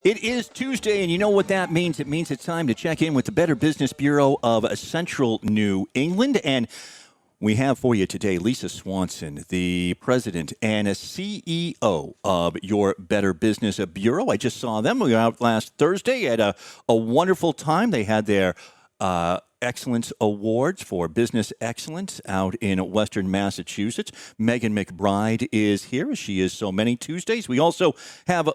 It is Tuesday, and you know what that means. It means it's time to check in with the Better Business Bureau of Central New England. And we have for you today Lisa Swanson, the president and a CEO of your Better Business Bureau. I just saw them. We were out last Thursday at a wonderful time. They had their Excellence Awards for Business Excellence out in Western Massachusetts. Megan McBride is here, as she is so many Tuesdays. We also have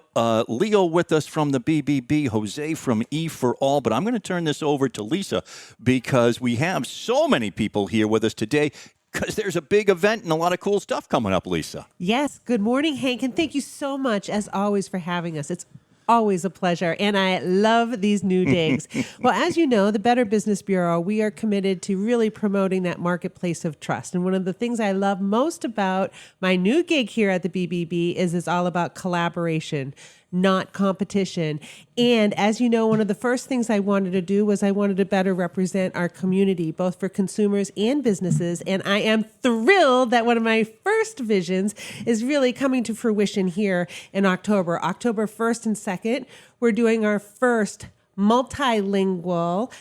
Leo with us from the BBB, Jose from E for All. But I'm going to turn this over to Lisa because we have so many people here with us today because there's a big event and a lot of cool stuff coming up, Lisa. Yes. Good morning, Hank, and thank you so much, as always, for having us. It's always a pleasure, and I love these new digs. Well, as you know, the Better Business Bureau, we are committed to really promoting that marketplace of trust. And one of the things I love most about my new gig here at the BBB is it's all about collaboration, not competition. And as you know, one of the first things I wanted to do was I wanted to better represent our community, both for consumers and businesses. And I am thrilled that one of my first visions is really coming to fruition here in October 1st and 2nd. We're doing our first multilingual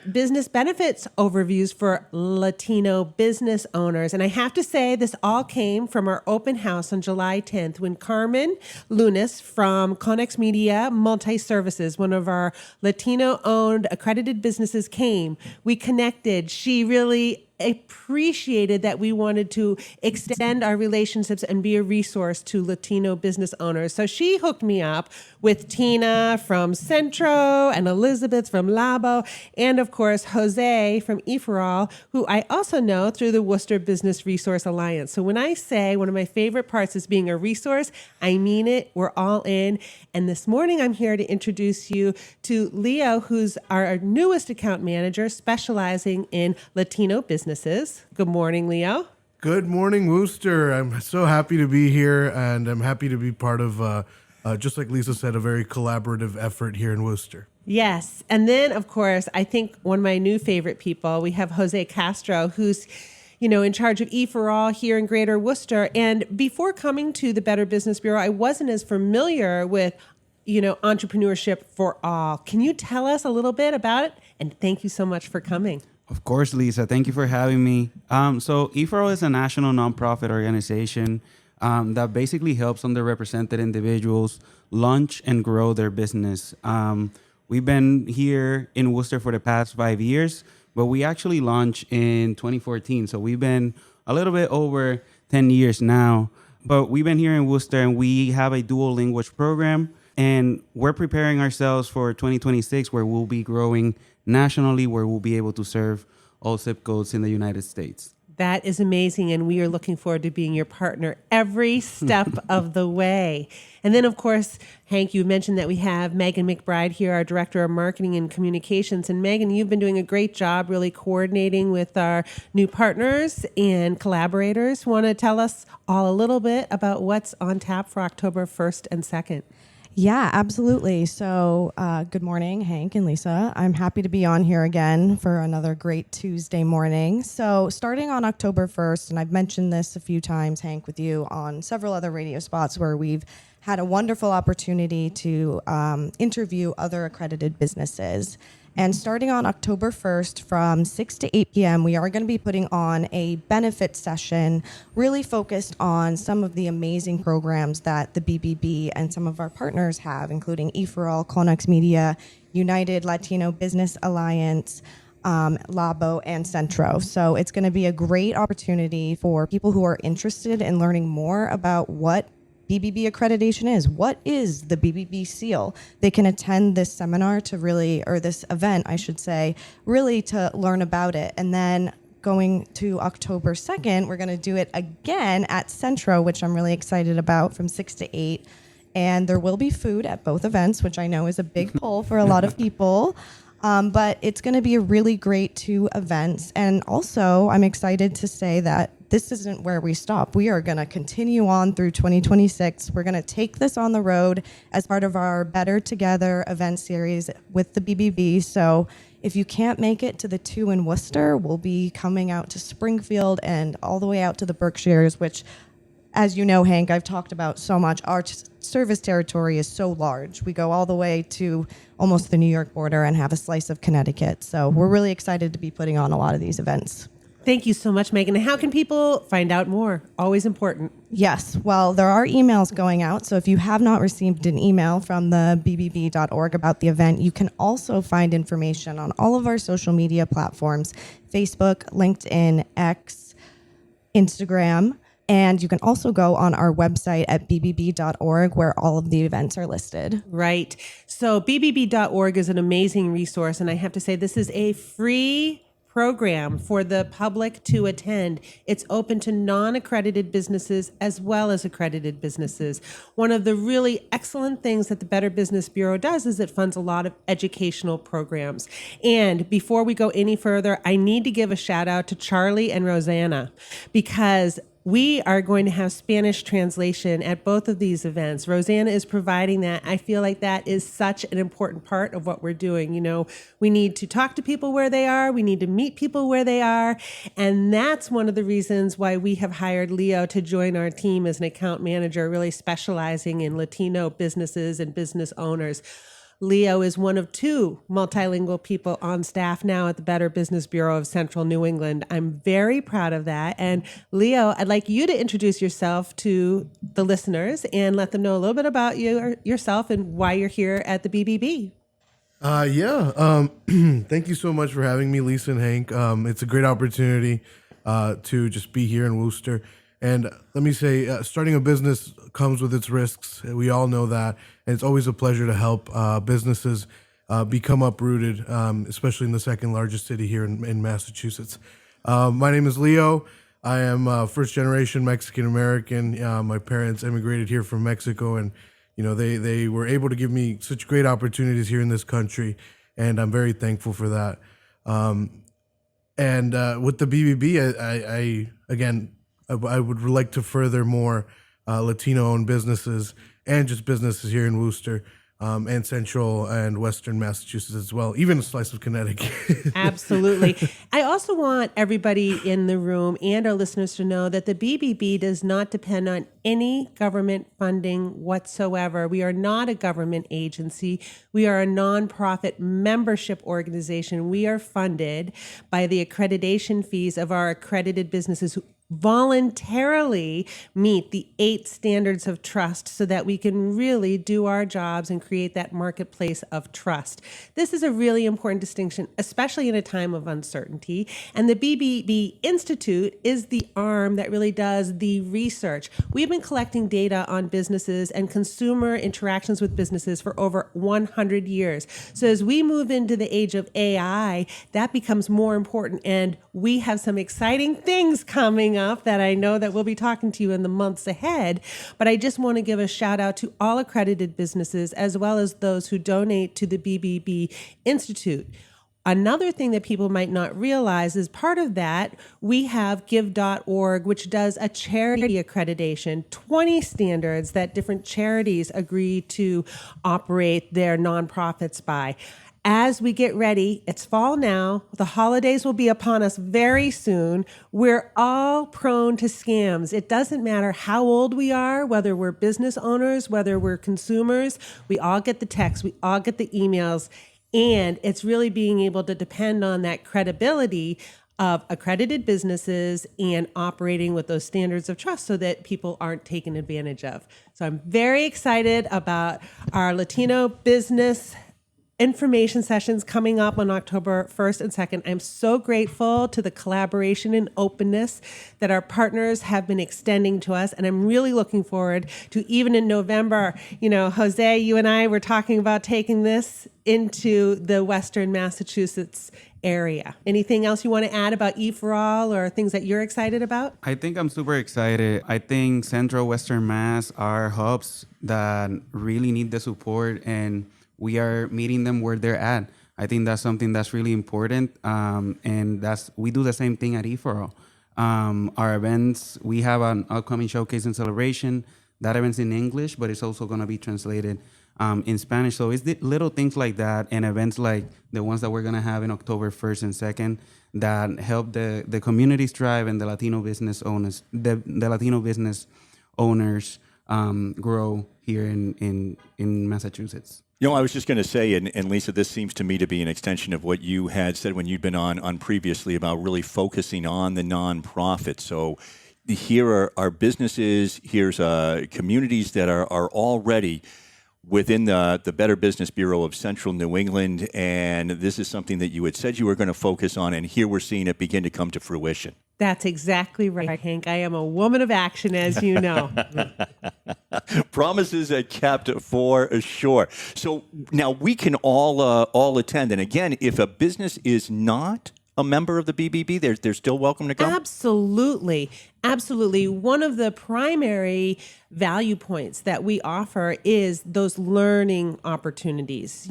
business benefits overviews for Latino business owners. And I have to say, this all came from our open house on July 10th when Carmen Lunis from Connex Media Multi-Services, one of our Latino-owned accredited businesses, came. We connected. She really appreciated that we wanted to extend our relationships and be a resource to Latino business owners. So she hooked me up with Tina from Centro and Elizabeth from Labo, and of course, Jose from E4All, who I also know through the Worcester Business Resource Alliance. So when I say one of my favorite parts is being a resource, I mean it. We're all in. And this morning, I'm here to introduce you to Leo, who's our newest account manager specializing in Latino businesses. Good morning, Leo. Good morning, Worcester. I'm so happy to be here, and I'm happy to be part of, just like Lisa said, a very collaborative effort here in Worcester. Yes. And then, of course, I think one of my new favorite people, we have José Castro, who's in charge of E for All here in Greater Worcester. And before coming to the Better Business Bureau, I wasn't as familiar with entrepreneurship for all. Can you tell us a little bit about it? And thank you so much for coming. Of course, Lisa. Thank you for having me. So E4O is a national nonprofit organization that basically helps underrepresented individuals launch and grow their business. We've been here in Worcester for the past 5 years, but we actually launched in 2014. So we've been a little bit over 10 years now. But we've been here in Worcester, and we have a dual language program. And we're preparing ourselves for 2026, where we'll be growing nationally, where we'll be able to serve all zip codes in the United States. That is amazing, and we are looking forward to being your partner every step of the way. And then, of course, Hank, you mentioned that we have Megan McBride here, our Director of Marketing and Communications. And Megan, you've been doing a great job really coordinating with our new partners and collaborators. Want to tell us all a little bit about what's on tap for October 1st and 2nd? Yeah, absolutely. So good morning, Hank and Lisa. I'm happy to be on here again for another great Tuesday morning. So starting on October 1st, and I've mentioned this a few times, Hank, with you on several other radio spots where we've had a wonderful opportunity to interview other accredited businesses. And starting on October 1st from 6 to 8 p.m., we are going to be putting on a benefit session really focused on some of the amazing programs that the BBB and some of our partners have, including E4All, Connex Media, United Latino Business Alliance, Labo, and Centro. So it's going to be a great opportunity for people who are interested in learning more about what BBB accreditation is. What is the BBB seal? They can attend this seminar to really, or this event, I should say, really to learn about it. And then going to October 2nd, we're going to do it again at Centro, which I'm really excited about, from 6 to 8. And there will be food at both events, which I know is a big pull for a lot of people. But it's going to be a really great 2 events. And also, I'm excited to say that this isn't where we stop. We are going to continue on through 2026. We're going to take this on the road as part of our Better Together event series with the BBB. So if you can't make it to the 2 in Worcester, we'll be coming out to Springfield and all the way out to the Berkshires, which as you know, Hank, I've talked about so much. Our service territory is so large. We go all the way to almost the New York border and have a slice of Connecticut. So we're really excited to be putting on a lot of these events. Thank you so much, Megan. And how can people find out more? Always important. Yes. Well, there are emails going out. So if you have not received an email from the bbb.org about the event, you can also find information on all of our social media platforms, Facebook, LinkedIn, X, Instagram. And you can also go on our website at bbb.org where all of the events are listed. Right. So bbb.org is an amazing resource. And I have to say, this is a free program for the public to attend. It's open to non-accredited businesses as well as accredited businesses. One of the really excellent things that the Better Business Bureau does is it funds a lot of educational programs. And before we go any further, I need to give a shout out to Charlie and Rosanna, because we are going to have Spanish translation at both of these events. Rosanna is providing that. I feel like that is such an important part of what we're doing. You know, we need to talk to people where they are. We need to meet people where they are. And that's one of the reasons why we have hired Leo to join our team as an account manager, really specializing in Latino businesses and business owners. Leo is one of 2 multilingual people on staff now at the Better Business Bureau of Central New England. I'm very proud of that. And Leo, I'd like you to introduce yourself to the listeners and let them know a little bit about yourself and why you're here at the BBB. Thank you so much for having me, Lisa and Hank. It's a great opportunity to just be here in Worcester. And let me say, starting a business comes with its risks. We all know that. And it's always a pleasure to help businesses become uprooted, especially in the second largest city here in Massachusetts. My name is Leo. I am first generation Mexican American. My parents immigrated here from Mexico, and they were able to give me such great opportunities here in this country, and I'm very thankful for that. And with the BBB, I would like to further more Latino-owned businesses and just businesses here in Worcester and Central and Western Massachusetts as well, even a slice of Connecticut. Absolutely. I also want everybody in the room and our listeners to know that the BBB does not depend on any government funding whatsoever. We are not a government agency. We are a nonprofit membership organization. We are funded by the accreditation fees of our accredited businesses who voluntarily meet the 8 standards of trust so that we can really do our jobs and create that marketplace of trust. This is a really important distinction, especially in a time of uncertainty. And the BBB Institute is the arm that really does the research. We've been collecting data on businesses and consumer interactions with businesses for over 100 years. So as we move into the age of AI, that becomes more important. And we have some exciting things coming up that I know that we'll be talking to you in the months ahead. But I just want to give a shout out to all accredited businesses as well as those who donate to the BBB Institute. Another thing that people might not realize is part of that, we have give.org, which does a charity accreditation, 20 standards that different charities agree to operate their nonprofits by. As we get ready, it's fall now, the holidays will be upon us very soon. We're all prone to scams. It doesn't matter how old we are, whether we're business owners, whether we're consumers, we all get the texts, we all get the emails, and it's really being able to depend on that credibility of accredited businesses and operating with those standards of trust so that people aren't taken advantage of. So I'm very excited about our Latino business information sessions coming up on October 1st and 2nd. I'm so grateful to the collaboration and openness that our partners have been extending to us. And I'm really looking forward to, even in November, Jose, you and I were talking about taking this into the Western Massachusetts area. Anything else you want to add about E4All or things that you're excited about? I think I'm super excited. I think Central Western Mass are hubs that really need the support, and we are meeting them where they're at. I think that's something that's really important. And we do the same thing at E4All. Our events, we have an upcoming showcase and celebration. That event's in English, but it's also going to be translated in Spanish. So it's the little things like that and events like the ones that we're going to have in October 1st and 2nd that help the communities thrive and the Latino business owners, the Latino business owners grow here in Massachusetts. I was just going to say, and Lisa, this seems to me to be an extension of what you had said when you'd been on previously about really focusing on the nonprofit. So here are businesses, here's communities that are already within the Better Business Bureau of Central New England, and this is something that you had said you were going to focus on, and here we're seeing it begin to come to fruition. That's exactly right, Hank. I am a woman of action, as you know. Promises are kept for sure. So now we can all attend, and again, if a business is not a member of the BBB, they're still welcome to go? Absolutely. Absolutely. One of the primary value points that we offer is those learning opportunities,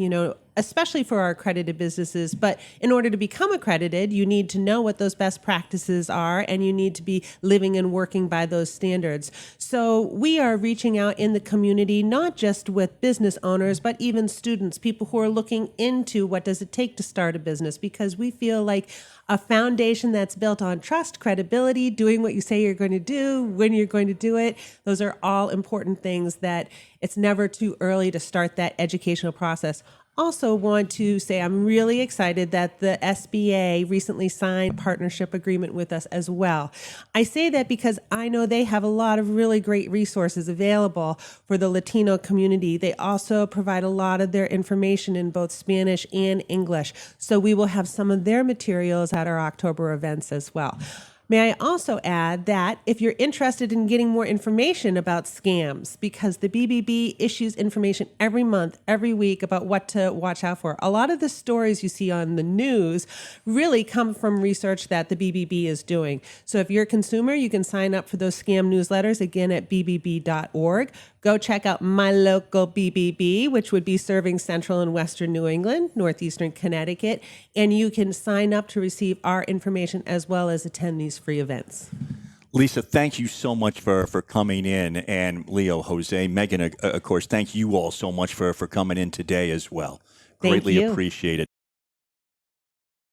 especially for our accredited businesses. But in order to become accredited, you need to know what those best practices are, and you need to be living and working by those standards. So we are reaching out in the community, not just with business owners, but even students, people who are looking into what does it take to start a business, because we feel like a foundation that's built on trust, credibility, doing what you say you're going to do, when you're going to do it. Those are all important things that it's never too early to start that educational process. Also want to say I'm really excited that the SBA recently signed a partnership agreement with us as well. I say that because I know they have a lot of really great resources available for the Latino community. They also provide a lot of their information in both Spanish and English. So we will have some of their materials at our October events as well. May I also add that if you're interested in getting more information about scams, because the BBB issues information every month, every week about what to watch out for. A lot of the stories you see on the news really come from research that the BBB is doing. So if you're a consumer, you can sign up for those scam newsletters, again, at bbb.org. Go check out my local BBB, which would be serving Central and Western New England, Northeastern Connecticut, and you can sign up to receive our information as well as attend these free events. Lisa, thank you so much for coming in, and Leo, Jose, Megan, of course, thank you all so much for coming in today as well. Thank Greatly you. appreciated.